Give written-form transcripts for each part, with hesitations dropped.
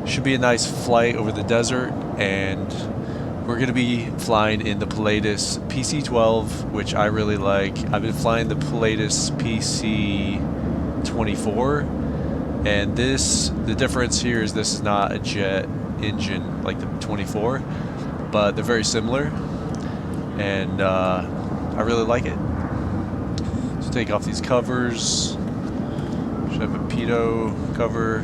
Should be a nice flight over the desert, and we're going to be flying in the Pilatus PC-12, which I really like. I've been flying the Pilatus PC-24, and the difference here is this is not a jet engine like the 24, but they're very similar, and I really like it. So take off these covers. Should have a pitot cover.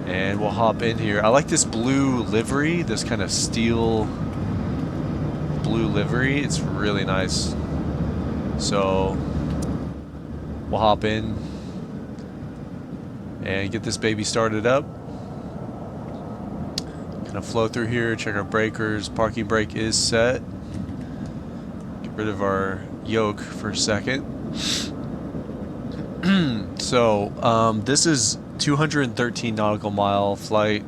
And we'll hop in here. I like this blue livery, this kind of steel blue livery. It's really nice. So we'll hop in and get this baby started up. Gonna flow through here, check our breakers. Parking brake is set. Get rid of our yoke for a second. So this is 213 nautical mile flight.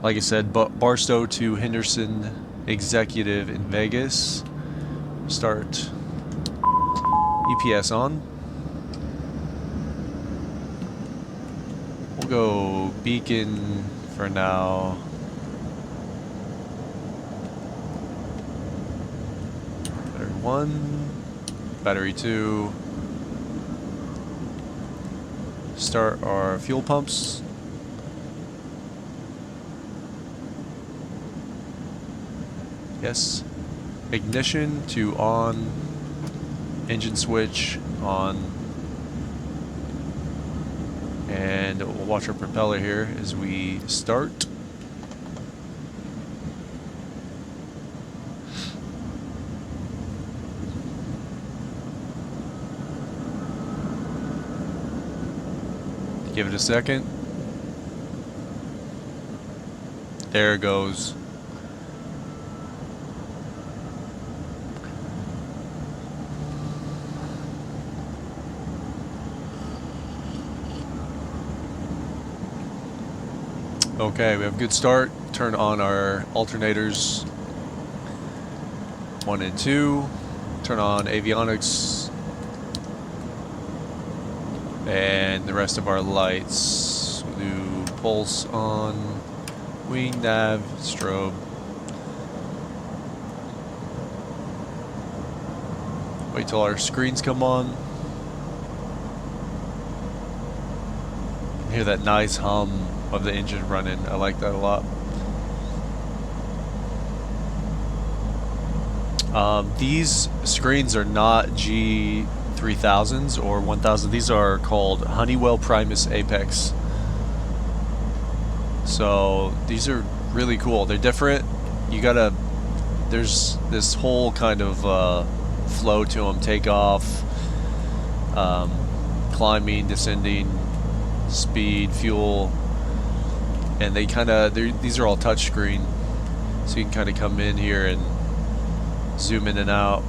Like I said, Barstow to Henderson Executive in Vegas. Start EPS on. We'll go beacon for now. Battery 1, battery 2. Start our fuel pumps. Yes. Ignition to on. Engine switch on. And we'll watch our propeller here as we start. Give it a second. There it goes. Okay, we have a good start. Turn on our alternators 1 and 2. Turn on avionics. And the rest of our lights. We'll do pulse on, wing, nav, strobe. Wait till our screens come on. Hear that nice hum of the engine running. I like that a lot. These screens are not G3000s or 1000. These are called Honeywell Primus Apex. So these are really cool. They're different. There's this whole kind of flow to them. Takeoff, climbing, descending, speed, fuel. And these are all touchscreen. So you can kind of come in here and zoom in and out.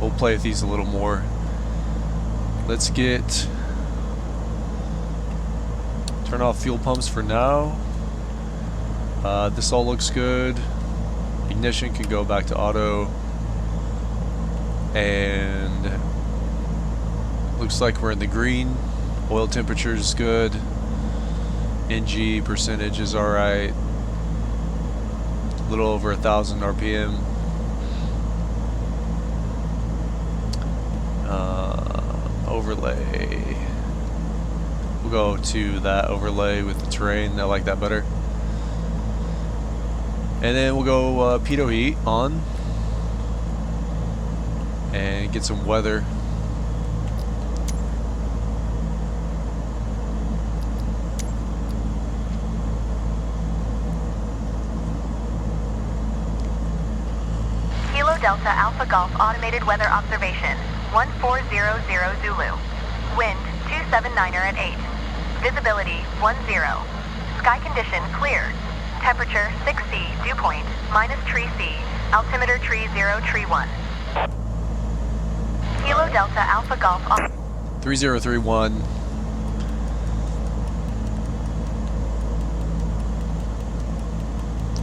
We'll play with these a little more. Let's turn off fuel pumps for now. This all looks good. Ignition can go back to auto. And looks like we're in the green. Oil temperature is good. NG percentage is alright. A little over 1,000 RPM. Overlay. We'll go to that overlay with the terrain. I like that better. And then we'll go pitot heat on and get some weather. Kilo Delta Alpha Golf Automated Weather Observation 1400 Zulu. Wind 279er at 8. Visibility 10. Sky condition clear. Temperature 6C, dew point, minus tree C. Altimeter tree 0, tree 1. Kilo Delta Alpha Golf 3031.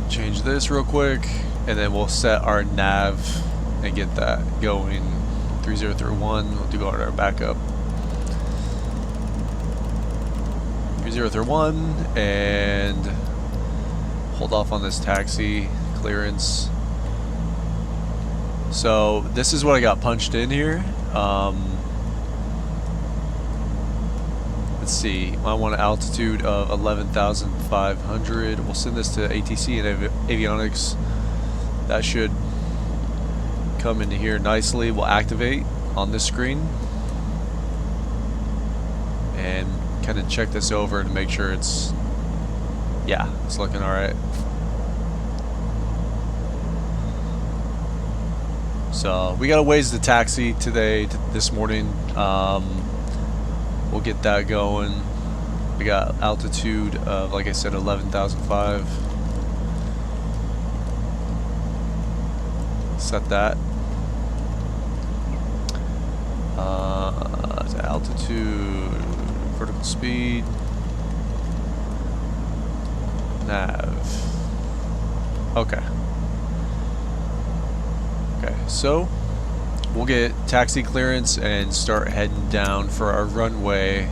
Change this real quick, and then we'll set our nav and get that going 3031, we'll do our backup. 3031, and hold off on this taxi clearance. So this is what I got punched in here. Let's see, I want an altitude of 11,500. We'll send this to ATC and avionics. That should come into here nicely. We'll activate on this screen and kind of check this over to make sure it's, yeah, it's looking all right. So we got a ways to taxi today, this morning. We'll get that going. We got altitude of, like I said, 11,005. Set that. Altitude, vertical speed, nav. Okay. Okay, so we'll get taxi clearance and start heading down for our runway.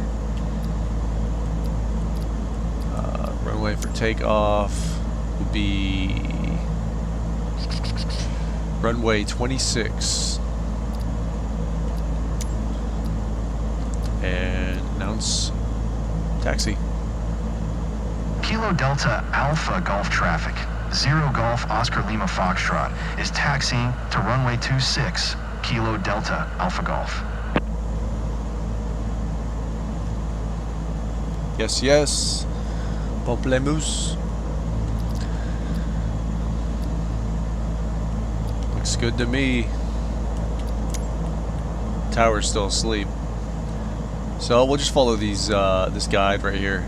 Runway for takeoff will be runway 26. And announce taxi. Kilo Delta Alpha Golf traffic, 0 Golf Oscar Lima Foxtrot, is taxiing to runway 26, Kilo Delta Alpha Golf. Yes, yes. Pamplemousse. Looks good to me. Tower's still asleep. So we'll just follow these this guide right here.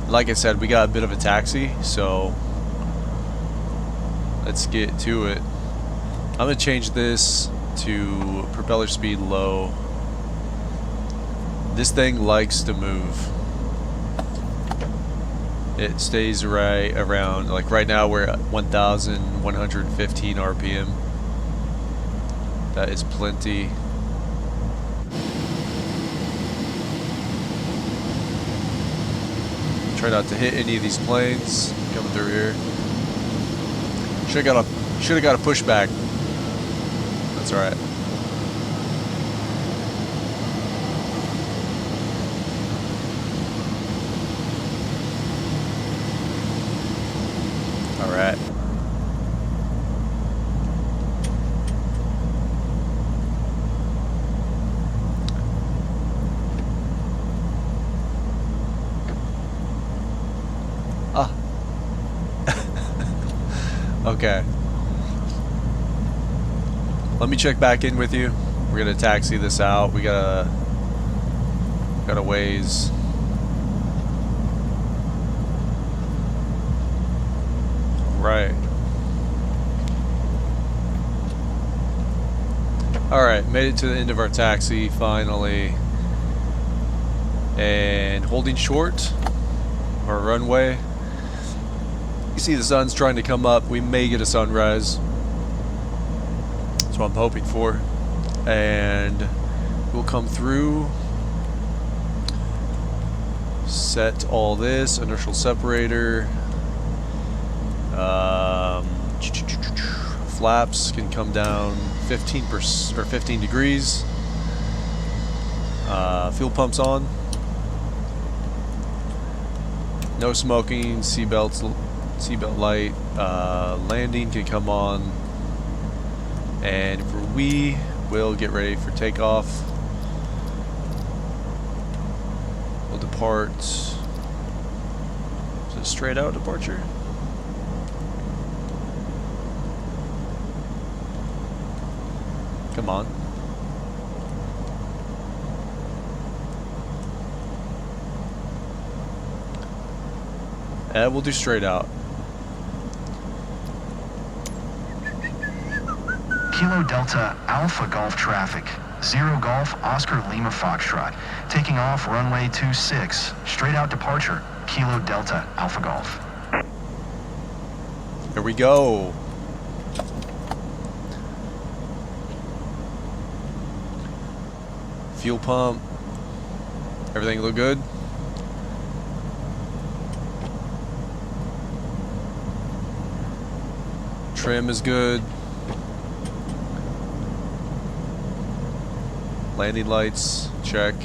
Like I said, we got a bit of a taxi, so let's get to it. I'm gonna change this to propeller speed low. This thing likes to move. It stays right around, like right now we're at 1,115 RPM. That is plenty. Try not to hit any of these planes coming through here. Should have got a pushback. That's all right. All right. Okay. Let me check back in with you. We're gonna taxi this out. We got a ways. Right. Alright, made it to the end of our taxi finally. And holding short our runway. You see the sun's trying to come up. We may get a sunrise. That's what I'm hoping for. And we'll come through. Set all this. Inertial separator. Flaps can come down 15% or 15 degrees. Fuel pumps on. No smoking. Seatbelt light. Landing can come on. And we will get ready for takeoff. We'll depart. Is it straight out departure? Come on. We'll do straight out. Kilo Delta Alpha Golf traffic, 0 Golf Oscar Lima Foxtrot, taking off runway 26, straight out departure, Kilo Delta Alpha Golf. Here we go. Fuel pump. Everything look good? Trim is good. Landing lights, check.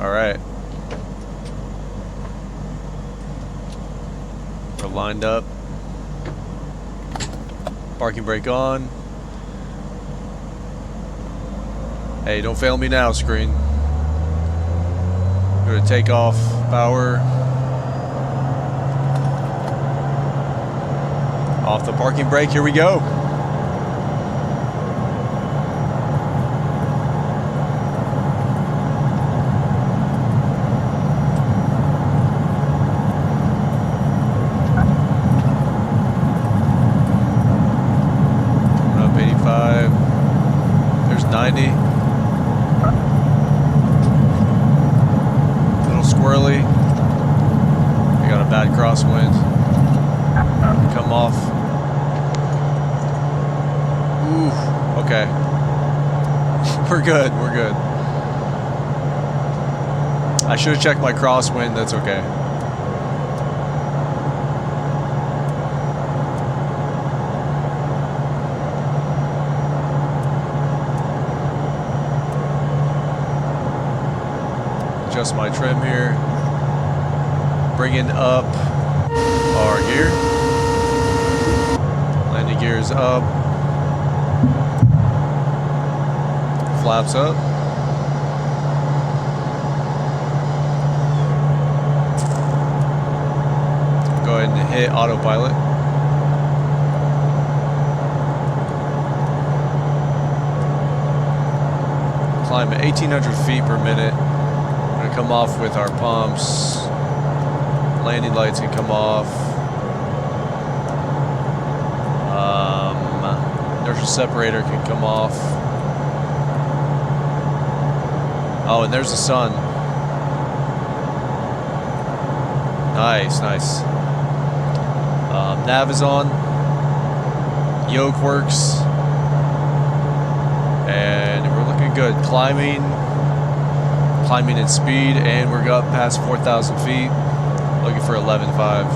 Alright. We're lined up. Parking brake on. Hey, don't fail me now, screen. Go to takeoff power. Off the parking brake, here we go. Coming up 85. There's 90. Little squirrely. We got a bad crosswind. Come off. Ooh, okay. We're good, we're good. I should have checked my crosswind, that's okay. Adjust my trim here. Bringing up our gear. Landing gear is up. Flaps up. Go ahead and hit autopilot. Climb at 1,800 feet per minute. We're gonna come off with our pumps. Landing lights can come off. Inertial separator can come off. Oh, and there's the sun. Nice, nice. Nav is on. Yoke works. And we're looking good. Climbing in speed, and we're up past 4,000 feet. Looking for 11.5.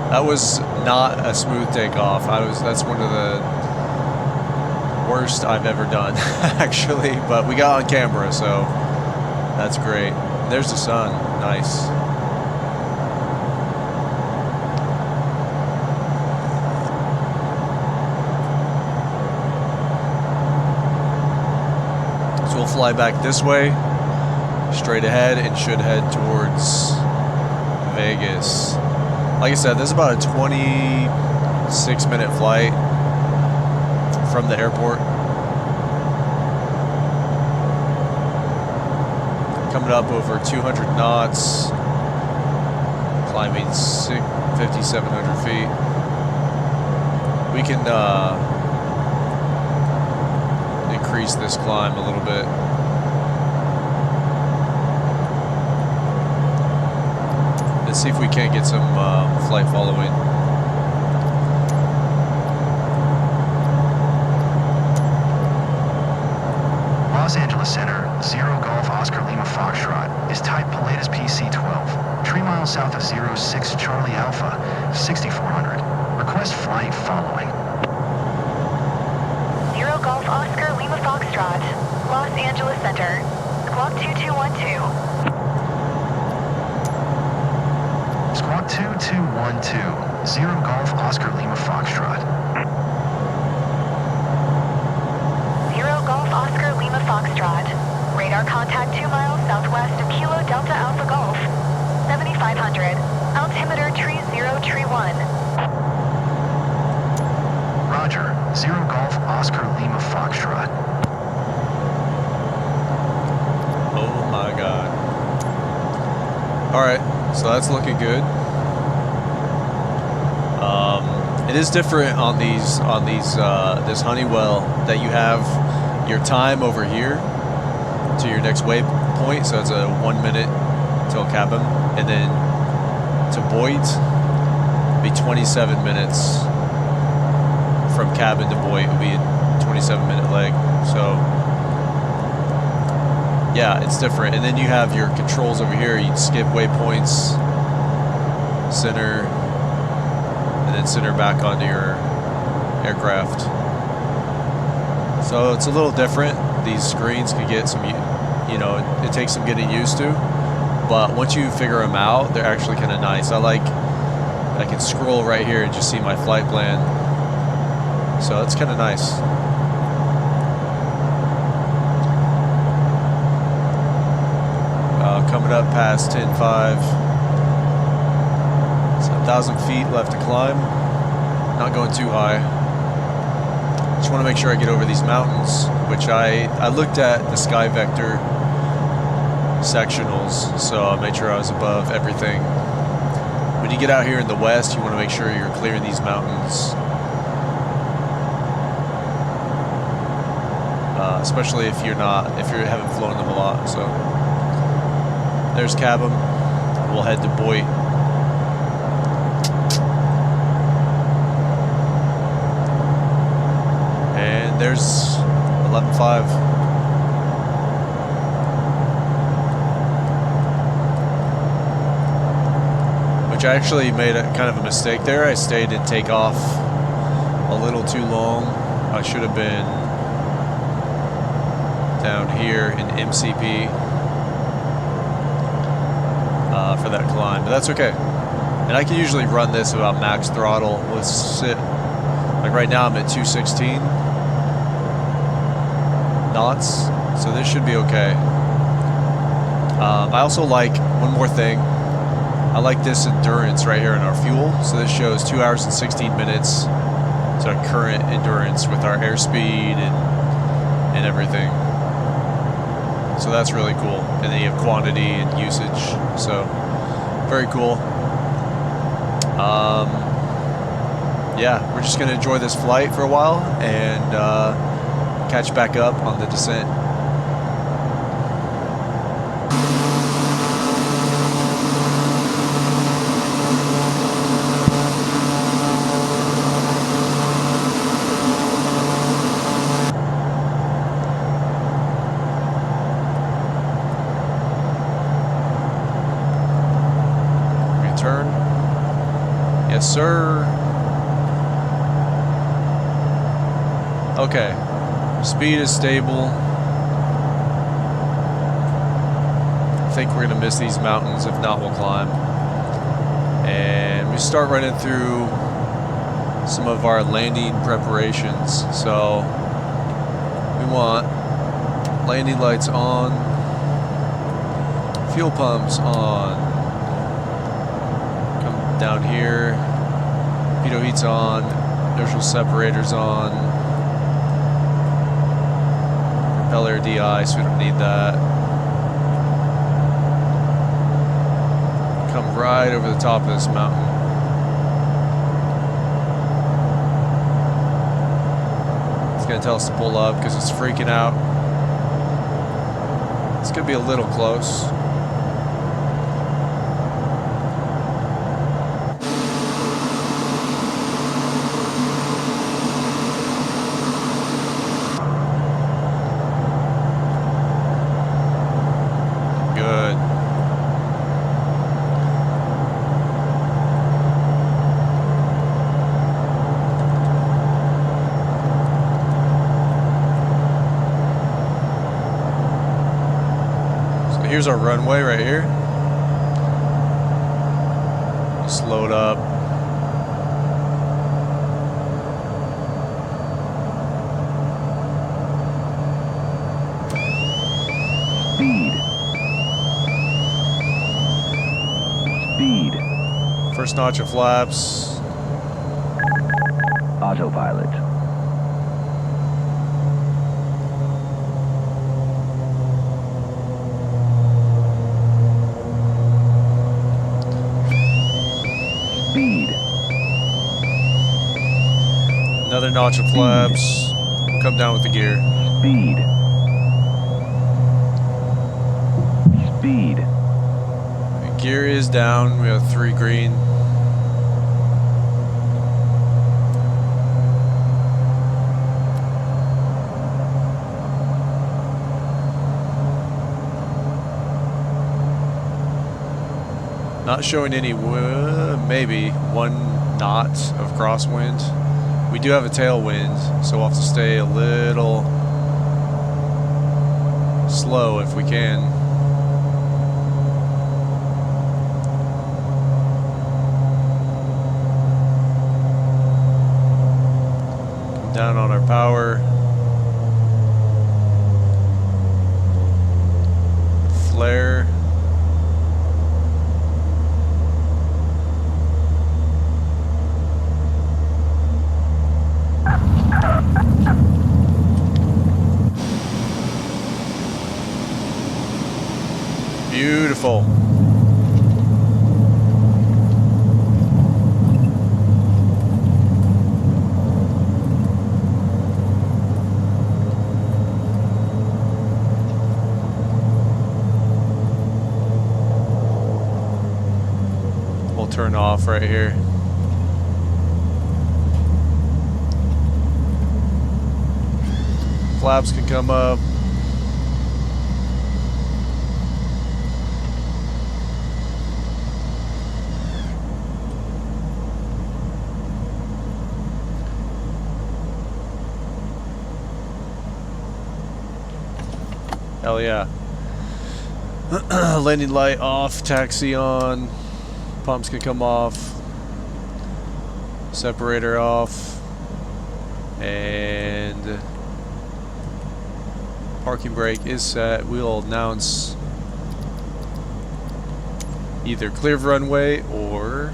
That was not a smooth takeoff. That's one of the worst I've ever done, actually. But we got on camera, so that's great. There's the sun. Nice. So we'll fly back this way, straight ahead, and should head towards Vegas. Like I said, this is about a 26-minute flight from the airport. Coming up over 200 knots, climbing 5,700 feet. We can increase this climb a little bit. Let's see if we can't get some flight following. Los Angeles Center, 0 Golf Oscar Lima Foxtrot, is type Pilatus PC-12, 3 miles south of 06 Charlie Alpha, 6,400. Request flight following. 0 Golf Oscar Lima Foxtrot, Los Angeles Center, squawk 2212. Squawk 2212, 0 Golf Oscar Lima Foxtrot. 0 Golf Oscar Lima Foxtrot, radar contact 2 miles southwest of Kilo Delta Alpha Golf, 7,500, altimeter tree 0 tree 1. Roger, 0 Golf Oscar Lima Foxtrot. Oh my God. All right. So that's looking good. It is different on these this Honeywell that you have your time over here to your next waypoint. So it's a 1 minute till cabin, and then to Boyd be 27 minutes from cabin to Boyd. It would be a 27-minute leg. So yeah, it's different. And then you have your controls over here. You can skip waypoints, center, and then center back onto your aircraft. So it's a little different. These screens can get some, you know, it takes some getting used to. But once you figure them out, they're actually kind of nice. I can scroll right here and just see my flight plan. So that's kind of nice. Coming up past 10.5. So 1,000 feet left to climb. Not going too high. Just want to make sure I get over these mountains, which I looked at the Sky Vector sectionals, so I made sure I was above everything. When you get out here in the west, you want to make sure you're clearing these mountains. Especially if you haven't flown them a lot. So there's Cabum. We'll head to Boyd. And there's 11.5. Which I actually made a kind of a mistake there. I stayed in takeoff a little too long. I should have been down here in MCP for that climb, but that's okay. And I can usually run this about max throttle. Let's sit, like right now I'm at 216 knots, so this should be okay. I also like one more thing. I like this endurance right here in our fuel. So this shows 2 hours and 16 minutes. It's our current endurance with our airspeed and everything. So that's really cool. And then you have quantity and usage. So very cool. Yeah, we're just gonna enjoy this flight for a while and catch back up on the descent. Turn. Yes, sir. Okay. Speed is stable. I think we're going to miss these mountains. If not, we'll climb. And we start running through some of our landing preparations. So we want landing lights on, fuel pumps on. Down here, pitot heat's on, inertial separators on, propeller DI, so we don't need that. Come right over the top of this mountain. It's gonna tell us to pull up because it's freaking out. It's gonna be a little close. Here's our runway right here. Just load up. Speed. Speed. First notch of flaps. Autopilot. Speed. Another notch of flaps. We'll come down with the gear. Speed. Speed. The gear is down. We have 3 green. Not showing any, maybe 1 knot of crosswind. We do have a tailwind, so we'll have to stay a little slow if we can. Come down on our power. Flare. Beautiful. We'll turn off right here. Flaps can come up. Hell yeah. Landing light off, taxi on, pumps can come off, separator off, and parking brake is set. We'll announce either clear of runway or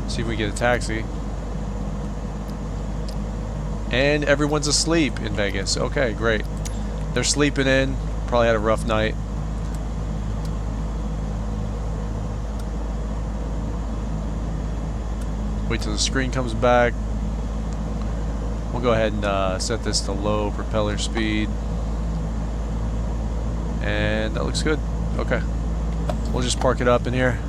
see if we get a taxi. And everyone's asleep in Vegas. Okay, great. They're sleeping in. Probably had a rough night. Wait till the screen comes back. We'll go ahead and set this to low propeller speed. And that looks good. Okay. We'll just park it up in here.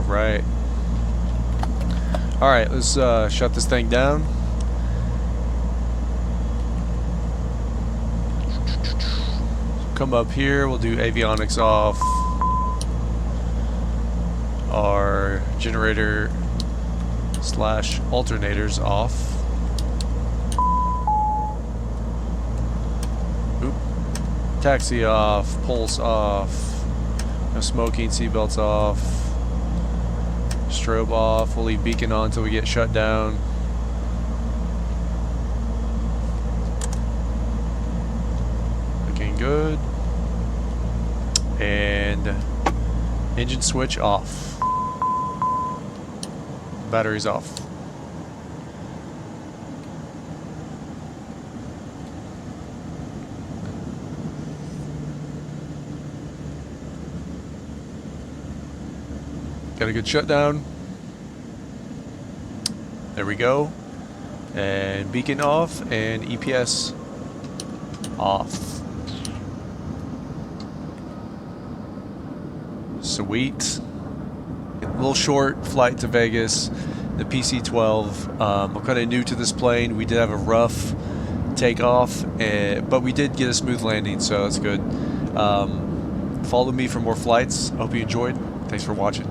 Right. Alright, let's shut this thing down. Come up here, we'll do avionics off. Our generator / alternators off. Oop. Taxi off, pulse off. No smoking, seatbelts off. Strobe off. We'll leave beacon on until we get shut down. Looking good. And engine switch off. Batteries off. Got a good shutdown. There we go. And beacon off and EPS off. Sweet. A little short flight to Vegas. The PC-12. I'm kind of new to this plane. We did have a rough takeoff, but we did get a smooth landing, so that's good. Follow me for more flights. I hope you enjoyed. Thanks for watching.